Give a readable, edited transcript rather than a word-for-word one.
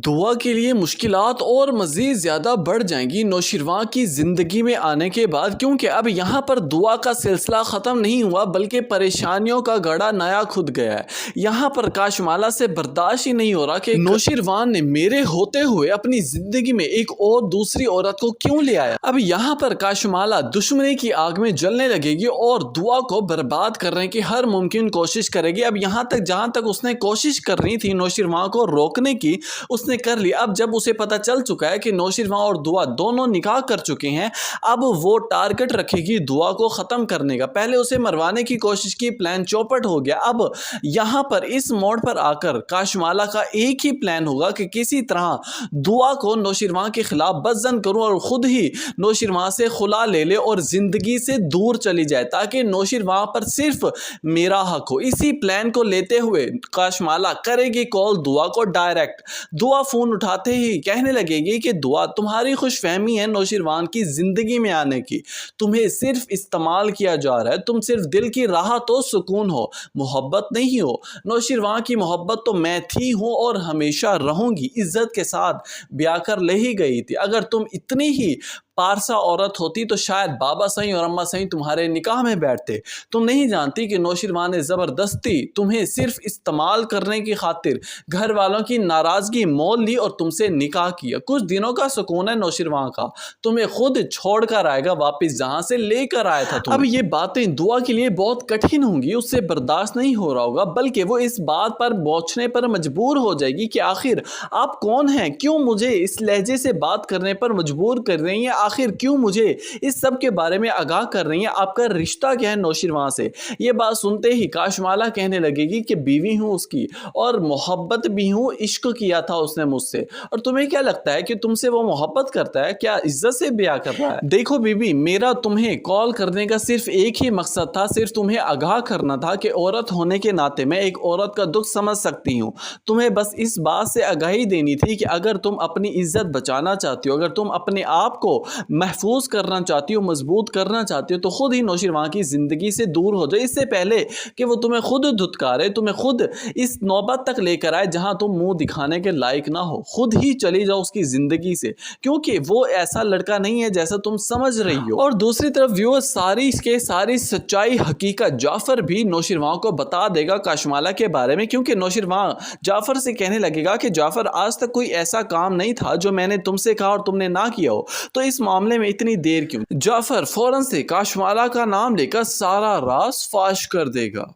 دعا کے لیے مشکلات اور مزید زیادہ بڑھ جائیں گی نوشیروان کی زندگی میں آنے کے بعد، کیونکہ اب یہاں پر دعا کا سلسلہ ختم نہیں ہوا بلکہ پریشانیوں کا گڑھا نیا کھد گیا ہے۔ یہاں پر کاشمالا سے برداشت ہی نہیں ہو رہا کہ نوشیروان نے میرے ہوتے ہوئے اپنی زندگی میں ایک اور دوسری عورت کو کیوں لے آیا۔ اب یہاں پر کاشمالا دشمنی کی آگ میں جلنے لگے گی اور دعا کو برباد کرنے کی ہر ممکن کوشش کرے گی۔ اب یہاں تک جہاں تک اس نے کوشش کرنی تھی نوشیروان کو روکنے کی، اس نے کر لی۔ اب جب اسے پتہ چل چکا ہے کہ نوشیروان اور دعا دونوں نکاح کر چکے ہیں، اب وہ ٹارگٹ رکھے گی دعا کو ختم کرنے کا۔ پہلے اسے مروانے کی کوشش کی، پلان چوپٹ ہو گیا۔ اب یہاں پر اس موڑ پر آ کر کاشمالا کا ایک ہی پلان ہوگا کہ کسی طرح دعا کو نوشیروان کے خلاف بدظن کروں اور خود ہی نوشیروان سے خلا لے لے اور زندگی سے دور چلی جائے، تاکہ نوشیروان پر صرف میرا حق ہو۔ اسی پلان کو لیتے ہوئے کاشمالا کرے گی کال دعا کو ڈائریکٹ۔ دعا فون اٹھاتے ہی کہنے لگے گی کہ دعا، تمہاری خوش فہمی ہے نوشیروان کی زندگی میں آنے کی، تمہیں صرف استعمال کیا جا رہا ہے، تم صرف دل کی راحت و سکون ہو، محبت نہیں ہو۔ نوشیروان کی محبت تو میں تھی ہوں اور ہمیشہ رہوں گی، عزت کے ساتھ بیاہ کر لے ہی گئی تھی۔ اگر تم اتنی ہی پارسا عورت ہوتی تو شاید بابا سائیں اور اماں سائیں تمہارے نکاح میں بیٹھتے۔ تم نہیں جانتی کہ نوشیروان نے زبردستی تمہیں صرف استعمال کرنے کی خاطر گھر والوں کی ناراضگی مول لی اور تم سے نکاح کیا۔ کچھ دنوں کا سکون ہے نوشیروان کا، تمہیں خود چھوڑ کر آئے گا واپس جہاں سے لے کر آیا تھا تمہیں۔ اب یہ باتیں دعا کے لیے بہت کٹھن ہوں گی، اس سے برداشت نہیں ہو رہا ہوگا، بلکہ وہ اس بات پر بوچھنے پر مجبور ہو جائے گی کہ آخر آپ کون ہیں، کیوں مجھے اس لہجے سے بات کرنے پر مجبور کر رہی ہیں، آخر کیوں مجھے اس سب کے بارے میں آگاہ کر رہی ہیں، آپ کا رشتہ کیا ہے نوشیروان سے۔ یہ بات سنتے ہی کاشمالا کہنے لگے گی کہ بیوی ہوں اس کی اور محبت بھی ہوں، عشق کیا تھا اس نے مجھ سے، اور تمہیں کیا لگتا ہے کہ تم سے وہ محبت کرتا ہے، کیا عزت سے بیاہ کر رہا ہے؟ دیکھو بی بی، میرا تمہیں کال کرنے کا صرف ایک ہی مقصد تھا، صرف تمہیں آگاہ کرنا تھا کہ عورت ہونے کے ناطے میں ایک عورت کا دکھ سمجھ سکتی ہوں۔ تمہیں بس اس بات سے آگاہی دینی تھی کہ اگر تم اپنی عزت بچانا چاہتی ہو، اگر تم اپنے آپ کو محفوظ کرنا چاہتی ہو، مضبوط کرنا چاہتی ہو، تو خود ہی نوشیروان کی زندگی سے دور ہو جائے، اس سے پہلے کہ وہ تمہیں خود دھتکارے، تمہیں خود اس نوبت تک لے کر آئے جہاں تم منہ دکھانے کے لائق نہ ہو۔ خود ہی چلی جاؤ اس کی زندگی سے، کیونکہ وہ ایسا لڑکا نہیں ہے جیسا تم سمجھ رہی ہو۔ اور دوسری طرف ویور ساری سچائی حقیقت جعفر بھی نوشیروان کو بتا دے گا کاشمالا کے بارے میں، کیونکہ نوشیروان جعفر سے کہنے لگے گا کہ جعفر، آج تک کوئی ایسا کام نہیں تھا جو میں نے تم سے کہا اور تم نے نہ کیا ہو، تو اس معاملے میں اتنی دیر کیوں؟ جعفر فوراً سے کاشمالا کا نام لے کر سارا راز فاش کر دے گا۔